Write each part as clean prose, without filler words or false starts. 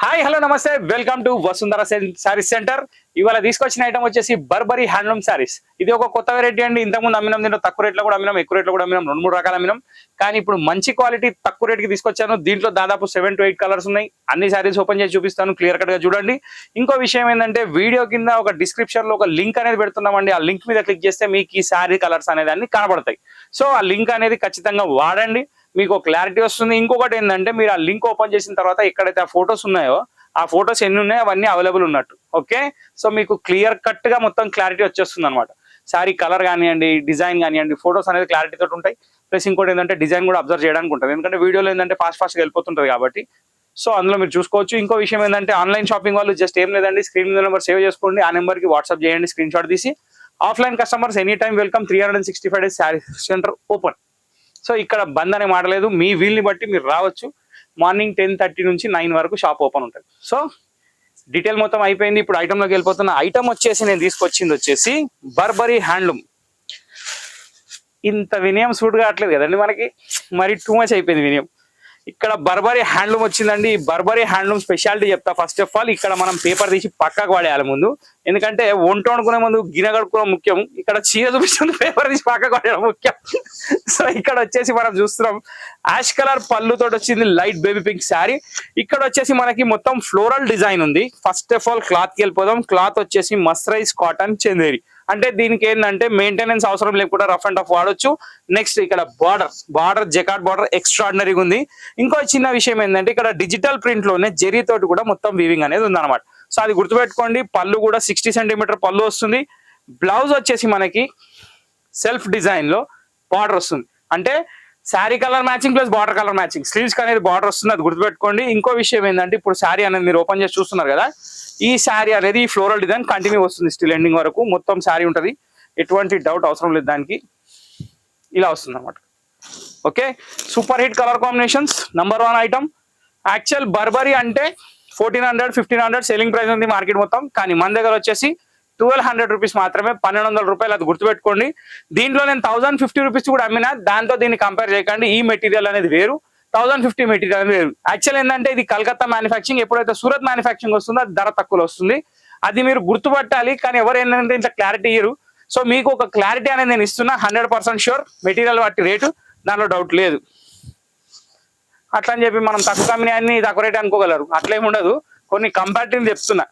Hi hello నమస్తే welcome to Vasundhara saris centre. ఇవాళ తీసుకొచ్చిన ఐటమ్ వచ్చేసి బర్బరీ హ్యాండ్లూమ్ సారీస్. ఇది ఒక కొత్త వెరైటీ అండి. ఇంతకుముందు అమ్మినాం, దీంట్లో తక్కువ రేట్లో కూడా అమ్మినాం, ఎక్కువ రేట్లో కూడా అమ్మినాం, 2-3 రకాలు అమ్మినాం. కానీ ఇప్పుడు మంచి క్వాలిటీ తక్కువ రేట్కి తీసుకొచ్చాను. దీంట్లో దాదాపు 7 to 8 కలర్స్ ఉన్నాయి. అన్ని సారీస్ ఓపెన్ చేసి చూపిస్తాను, క్లియర్ కట్ గా చూడండి. ఇంకో విషయం ఏంటంటే వీడియో కింద ఒక డిస్క్రిప్షన్ లో ఒక లింక్ అనేది పెడుతున్నామండి. ఆ లింక్ మీద క్లిక్ చేస్తే మీకు ఈ సారీ కలర్స్ అనేది అన్ని కనబడతాయి. సో ఆ లింక్ అనేది ఖచ్చితంగా వాడండి, మీకు క్లారిటీ వస్తుంది. ఇంకొకటి ఏంటంటే మీరు ఆ లింక్ ఓపెన్ చేసిన తర్వాత ఎక్కడైతే ఆ ఫొటోస్ ఉన్నాయో ఆ ఫొటోస్ ఎన్ని ఉన్నాయో అవన్నీ అవైలబుల్ ఉన్నట్టు. ఓకే, సో మీకు క్లియర్ కట్ గా మొత్తం క్లారిటీ వచ్చేస్తుంది అనమాట. సారీ కలర్ కానివ్వండి, డిజైన్ కానివ్వండి, ఫొటోస్ అనేది క్లారిటీ తోటి ఉంటాయి. ప్లస్ ఇంకోటి ఏంటంటే డిజైన్ కూడా అబ్జర్వ్ చేయడానికి ఉంటుంది, ఎందుకంటే వీడియోలో ఏంటంటే ఫాస్ట్ గా వెళ్ళిపోతుంటుంది కాబట్టి. సో అందులో మీరు చూసుకోవచ్చు. ఇంకో విషయం ఏంటంటే ఆన్లైన్ షాపింగ్ వాళ్ళు జస్ట్ ఏం లేదండి, స్క్రీన్ మీద నెంబర్ సేవ్ చేసుకోండి, ఆ నెంబర్కి వాట్సాప్ చేయండి స్క్రీన్ షాట్ తీసి. Offline customers any time welcome, 365 days sari centre open. So ఇక్కడ బంద్ అనే మాట లేదు, మీ వీల్ని బట్టి మీరు రావచ్చు. మార్నింగ్ 10:30 నుంచి 9 వరకు షాప్ ఓపెన్ ఉంటుంది. సో డీటెయిల్ మొత్తం అయిపోయింది. ఇప్పుడు ఐటెంలోకి వెళ్ళిపోతున్న. ఐటమ్ వచ్చేసి నేను తీసుకొచ్చింది వచ్చేసి బర్బరీ హ్యాండ్లూమ్. ఇంత వినయం సూట్ కావట్లేదు కదండి మనకి, మరి టూ మచ్ అయిపోయింది వినయం. ఇక్కడ బర్బరీ హ్యాండ్లూమ్ వచ్చిందండి. ఈ బర్బరీ హ్యాండ్లూమ్ స్పెషాలిటీ చెప్తా. ఫస్ట్ ఆఫ్ ఆల్ ఇక్కడ మనం పేపర్ తీసి పక్కకు పడేయాలి ముందు, ఎందుకంటే వంట వండుకునే ముందు గిన్నె కడుక్కోవడం ముఖ్యం. ఇక్కడ చీర చూపిస్తుంది, పేపర్ తీసి పక్కకు పడేయడం ముఖ్యం. సో ఇక్కడ వచ్చేసి మనం చూస్తున్నాం యాష్ కలర్ పళ్ళుతో వచ్చింది, లైట్ బేబీ పింక్ శారీ. ఇక్కడ వచ్చేసి మనకి మొత్తం ఫ్లోరల్ డిజైన్ ఉంది. ఫస్ట్ ఆఫ్ ఆల్ క్లాత్కి వెళ్ళిపోదాం. క్లాత్ వచ్చేసి మస్రైజ్ కాటన్ చందేరి, అంటే దీనికి ఏంటంటే మెయింటెనెన్స్ అవసరం లేకుండా రఫ్ అండ్ టఫ్ వాడొచ్చు. నెక్స్ట్ ఇక్కడ బార్డర్ జకాట్ బార్డర్ ఎక్స్ట్రాడినరీగా ఉంది. ఇంకో చిన్న విషయం ఏంటంటే ఇక్కడ డిజిటల్ ప్రింట్ లోనే జెరీ తోటి కూడా మొత్తం వీవింగ్ అనేది ఉందన్నమాట. సో అది గుర్తుపెట్టుకోండి. పళ్ళు కూడా 60 cm పళ్ళు వస్తుంది. బ్లౌజ్ వచ్చేసి మనకి సెల్ఫ్ డిజైన్ లో బార్డర్ వస్తుంది, అంటే sari colour matching plus border colour matching. Sleeves అనేది బార్డర్ వస్తుంది, అది గుర్తుపెట్టుకోండి. ఇంకో విషయం ఏంటంటే ఇప్పుడు శారీ అనేది మీరు ఓపెన్ చేసి చూస్తున్నారు కదా, ఈ శారీ అనేది ఈ ఫ్లోరల్ డిజైన్ కంటిన్యూ వస్తుంది స్టిల్ ఎండింగ్ వరకు. మొత్తం శారీ ఉంటుంది, ఎటువంటి డౌట్ అవసరం లేదు దానికి. ఇలా వస్తుంది అనమాట. Okay, super hit colour combinations, number 1 item. Actual Burberry అంటే 1400, 1500 సెల్లింగ్ ప్రైస్ ఉంది మార్కెట్ మొత్తం, కానీ మన దగ్గర వచ్చేసి 1200 రూపీస్ మాత్రమే, 1200 రూపాయలు. అది గుర్తుపెట్టుకోండి. దీంట్లో నేను 1050 రూపీస్ కూడా అమ్మినా, దాంతో దీన్ని కంపేర్ చేయకండి. ఈ మెటీరియల్ అనేది వేరు, 1050 మెటీరియల్ అనేది వేరు. యాక్చువల్ ఏంటంటే ఇది కలకత్తా మ్యానుఫ్యాక్చరింగ్. ఎప్పుడైతే సూరత్ మ్యానుఫ్యాక్చరింగ్ వస్తుందో అది ధర తక్కువలో వస్తుంది, అది మీరు గుర్తుపట్టాలి. కానీ ఎవరు ఏంటంటే ఇంత క్లారిటీ ఇయ్యరు. సో మీకు ఒక క్లారిటీ అనేది నేను ఇస్తున్నా, 100% షూర్. మెటీరియల్ వాటి రేటు, దానిలో డౌట్ లేదు. అట్లా అని చెప్పి మనం తక్కువ కంపెనీ అన్ని తక్కువ రేట్ అనుకోగలరు, అట్లేమి ఉండదు. కొన్ని కంపారిటివ్ చెప్తున్నా.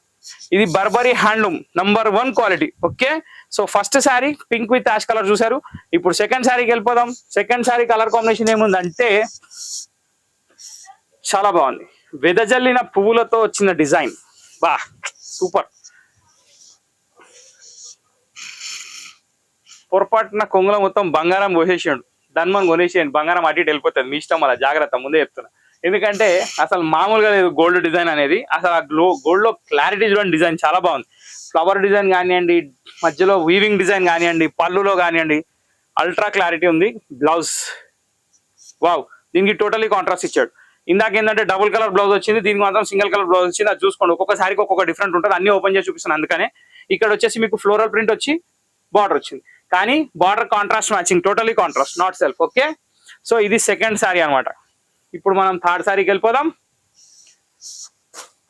ఇది Burberry handloom number 1 quality. Okay, so first sari pink with ash colour చూసారు. ఇప్పుడు సెకండ్ శారీకి వెళ్ళిపోదాం. సెకండ్ శారీ కలర్ కాంబినేషన్ ఏముందంటే చాలా బాగుంది. వెదజల్లిన పువ్వులతో వచ్చిన డిజైన్, బా సూపర్. పొరపాటున కొంగుల మొత్తం బంగారం పోసేసాడు, ధన్మని కొనేసేయండి, బంగారం అటు ఇటు వెళ్ళిపోతుంది, మీ ఇష్టం, అలా జాగ్రత్త, ముందే చెప్తున్నా. ఎందుకంటే అసలు మామూలుగా లేదు గోల్డ్ డిజైన్ అనేది. అసలు ఆ గోల్డ్ లో క్లారిటీ చూడండి, డిజైన్ చాలా బాగుంది. ఫ్లవర్ డిజైన్ కానివ్వండి, మధ్యలో వీవింగ్ డిజైన్ కానివ్వండి, పళ్ళులో కానివ్వండి, అల్ట్రా క్లారిటీ ఉంది. బ్లౌజ్ వావ్, దీనికి టోటలీ కాంట్రాస్ట్ ఇచ్చాడు. ఇందాక ఏంటంటే డబుల్ కలర్ బ్లౌజ్ వచ్చింది, దీనికి మాత్రం సింగిల్ కలర్ బ్లౌజ్ వచ్చింది. అది చూసుకోండి, ఒక్కొక్క సారికి ఒక్కొక్క డిఫరెంట్ ఉంటుంది. అన్ని ఓపెన్ చేసి చూపిస్తాను. అందుకనే ఇక్కడ వచ్చేసి మీకు ఫ్లోరల్ ప్రింట్ వచ్చి బార్డర్ వచ్చింది, కానీ border contrast matching, totally contrast, not self. Okay, so ఇది సెకండ్ శారీ అనమాట. ఇప్పుడు మనం థర్డ్ శారీకి వెళ్ళిపోదాం.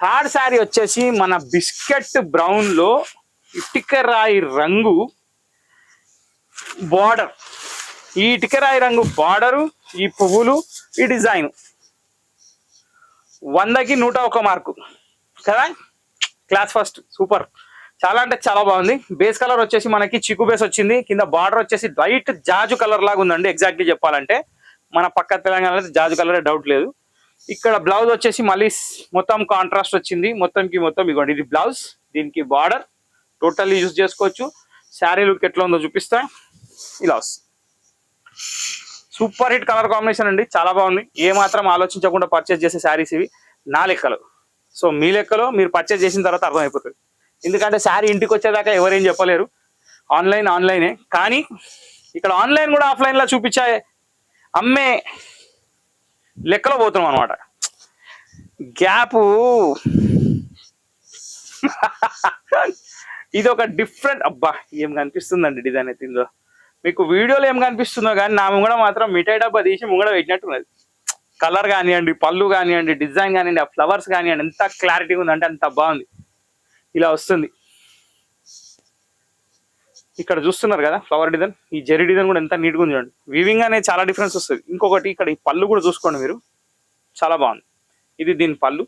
థర్డ్ శారీ వచ్చేసి మన బిస్కెట్ బ్రౌన్ లో ఇటుకరాయి రంగు బార్డర్, ఈ ఇటుకరాయి రంగు బార్డరు, ఈ పువ్వులు, ఈ డిజైన్ 100కి 101 మార్కు కదా. క్లాస్ ఫస్ట్, సూపర్, చాలా అంటే చాలా బాగుంది. బేస్ కలర్ వచ్చేసి మనకి చిక్కు బేస్ వచ్చింది. కింద బార్డర్ వచ్చేసి లైట్ జాజు కలర్ లాగా ఉందండి. ఎగ్జాక్ట్లీ చెప్పాలంటే మన పక్క తెలంగాణలో జాజు కలర్, డౌట్ లేదు. ఇక్కడ బ్లౌజ్ వచ్చేసి మళ్ళీ మొత్తం కాంట్రాస్ట్ వచ్చింది. మొత్తంకి మొత్తం ఇవ్వండి, ఇది బ్లౌజ్, దీనికి బార్డర్ టోటల్లీ యూజ్ చేసుకోవచ్చు. శారీ లుక్ ఎట్లా ఉందో చూపిస్తా. ఇలా వస్తుంది, సూపర్ హిట్ కలర్ కాంబినేషన్ అండి, చాలా బాగుంది. ఏ మాత్రం ఆలోచించకుండా పర్చేస్ చేసే శారీస్ ఇవి, నా లెక్కలో. సో మీ లెక్కలో మీరు పర్చేస్ చేసిన తర్వాత అర్థమైపోతుంది, ఎందుకంటే శారీ ఇంటికి వచ్చేదాకా ఎవరేం చెప్పలేరు. ఆన్లైనే, కానీ ఇక్కడ ఆన్లైన్ కూడా ఆఫ్లైన్లో చూపించే అమ్మే లెక్కలో పోతున్నాం అనమాట. గ్యాప్ ఇది ఒక డిఫరెంట్, అబ్బా ఏం కనిపిస్తుందండి డిజైన్ అయితే ఇందులో. మీకు వీడియోలో ఏం కనిపిస్తుందో కానీ నా ముంగడ మాత్రం మిఠాయి డబ్బా తీసి ముంగడ పెట్టినట్టున్నది. కలర్ కానివ్వండి, పళ్ళు కానివ్వండి, డిజైన్ కానివ్వండి, ఆ ఫ్లవర్స్ కానివ్వండి, ఎంత క్లారిటీ ఉందంటే అంత బాగుంది. ఇలా వస్తుంది. ఇక్కడ చూస్తున్నారు కదా ఫ్లవర్ డిజైన్, ఈ జెరీ డిజైన్ కూడా ఎంత నీట్గా ఉంది చూడండి. వీవింగ్ అనేది చాలా డిఫరెన్స్ వస్తుంది. ఇంకొకటి ఇక్కడ ఈ పళ్ళు కూడా చూసుకోండి మీరు, చాలా బాగుంది. ఇది దీని పళ్ళు.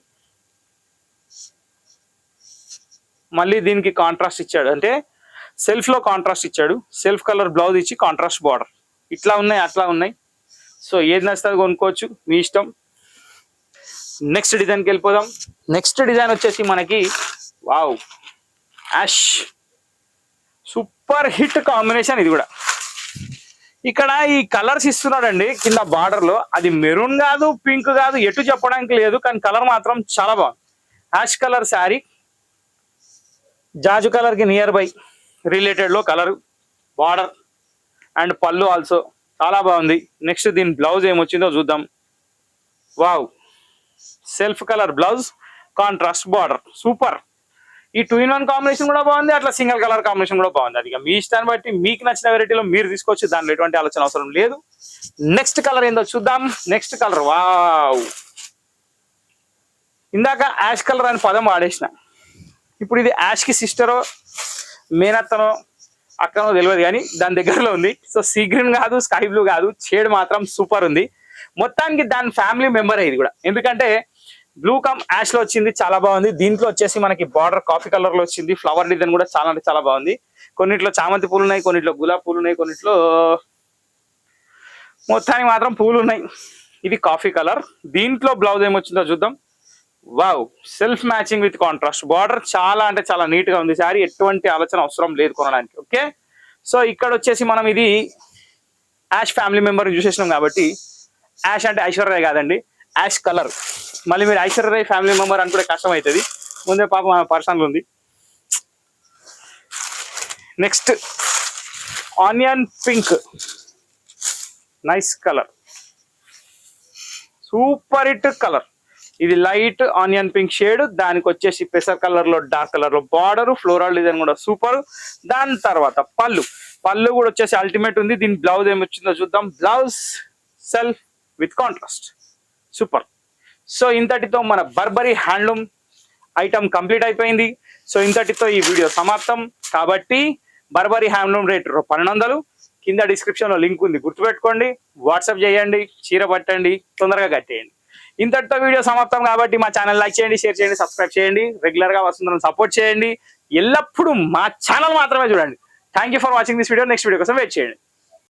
మళ్ళీ దీనికి కాంట్రాస్ట్ ఇచ్చాడు, అంటే సెల్ఫ్ లో కాంట్రాస్ట్ ఇచ్చాడు. సెల్ఫ్ కలర్ బ్లౌజ్ ఇచ్చి కాంట్రాస్ట్ బార్డర్. ఇట్లా ఉన్నాయి, అట్లా ఉన్నాయి. సో ఏది నచ్చుతుంది కొనుక్కోవచ్చు, మీ ఇష్టం. నెక్స్ట్ డిజైన్కి వెళ్ళిపోదాం. నెక్స్ట్ డిజైన్ వచ్చేసి మనకి wow, ash, super hit combination ఇది కూడా. ఇక్కడ ఈ కలర్స్ ఇస్తున్నాడండి కింద బార్డర్ లో. అది మెరూన్ కాదు, పింక్ కాదు, ఎటు చెప్పడానికి లేదు, కానీ కలర్ మాత్రం చాలా బాగుంది. యాష్ కలర్ శారీ, జాజు కలర్ కి నియర్ బై రిలేటెడ్ లో కలర్ బార్డర్ అండ్ పళ్ళు ఆల్సో చాలా బాగుంది. నెక్స్ట్ దీని బ్లౌజ్ ఏమొచ్చిందో చూద్దాం. Wow, self colour blouse, contrast border, super. ఈ 2-in-1 కాంబినేషన్ కూడా బాగుంది, అట్లా సింగిల్ కలర్ కాంబినేషన్ కూడా బాగుంది. అది మీ ఇష్టాన్ని బట్టి మీకు నచ్చిన వెరైటీలో మీరు తీసుకోవచ్చు, దాంట్లో ఎటువంటి ఆలోచన అవసరం లేదు. నెక్స్ట్ కలర్ ఏందో చూద్దాం. నెక్స్ట్ కలర్ వావ్, ఇందాక యాష్ కలర్ అని పదం వాడేసిన, ఇప్పుడు ఇది యాష్ కి సిస్టరో మేనత్తనో అక్కనో తెలియదు, కానీ దాని దగ్గరలో ఉంది. సో సీ గ్రీన్ కాదు, స్కై బ్లూ కాదు, షేడ్ మాత్రం సూపర్ ఉంది. మొత్తానికి దాని ఫ్యామిలీ మెంబర్ ఇది కూడా, ఎందుకంటే బ్లూ కమ్ యాష్ లో వచ్చింది, చాలా బాగుంది. దీంట్లో వచ్చేసి మనకి బార్డర్ కాఫీ కలర్ లో వచ్చింది. ఫ్లవర్ డిజైన్ కూడా చాలా అంటే చాలా బాగుంది. కొన్నిట్లో చామంతి పూలు ఉన్నాయి, కొన్నిట్లో గులాబీ పూలు ఉన్నాయి, కొన్నిట్లో మొత్తానికి మాత్రం పూలు ఉన్నాయి. ఇది కాఫీ కలర్. దీంట్లో బ్లౌజ్ ఏమొచ్చిందో చూద్దాం. Wow, self matching with contrast border, చాలా అంటే చాలా నీట్ గా ఉంది శారీ. ఎటువంటి ఆలోచన అవసరం లేదు కొనడానికి. ఓకే, సో ఇక్కడ వచ్చేసి మనం ఇది యాష్ ఫ్యామిలీ మెంబర్ చూసేసినాం కాబట్టి, యాష్ అంటే ఐశ్వర్య కాదండి, యాష్ కలర్. మళ్ళీ మీరు ఐశ్వర్య ఫ్యామిలీ మెంబర్ అనుకుంటే కష్టం అవుతుంది, ముందే పాపం పర్సనల్ ఉంది. Next onion pink, nice colour, super hit colour. ఇది లైట్ ఆనియన్ పింక్ షేడ్, దానికి వచ్చేసి పెసర్ కలర్ లో డార్క్ కలర్ లో బార్డర్, ఫ్లోరల్ డిజైన్ కూడా సూపర్. దాని తర్వాత పళ్ళు కూడా వచ్చేసి అల్టిమేట్ ఉంది. దీని బ్లౌజ్ ఏమొచ్చిందో చూద్దాం. Blouse self with contrast, super. So ఇంతటితో మన బర్బరీ హ్యాండ్లూమ్ ఐటమ్ కంప్లీట్ అయిపోయింది. సో ఇంతటితో ఈ వీడియో సమాప్తం. కాబట్టి బర్బరీ హ్యాండ్లూమ్ రేట్ 1200. కింద డిస్క్రిప్షన్ లో లింక్ ఉంది, గుర్తుపెట్టుకోండి. వాట్సాప్ చేయండి, చీర పట్టండి, తొందరగా కట్టేయండి. ఇంతటితో వీడియో సమాప్తం. కాబట్టి మా ఛానల్ లైక్ చేయండి, షేర్ చేయండి, సబ్స్క్రైబ్ చేయండి, రెగ్యులర్ గా వస్తుందని సపోర్ట్ చేయండి. ఎల్లప్పుడూ మా ఛానల్ మాత్రమే చూడండి. Thank you for watching this video. Next video కోసం వెయిట్ చేయండి.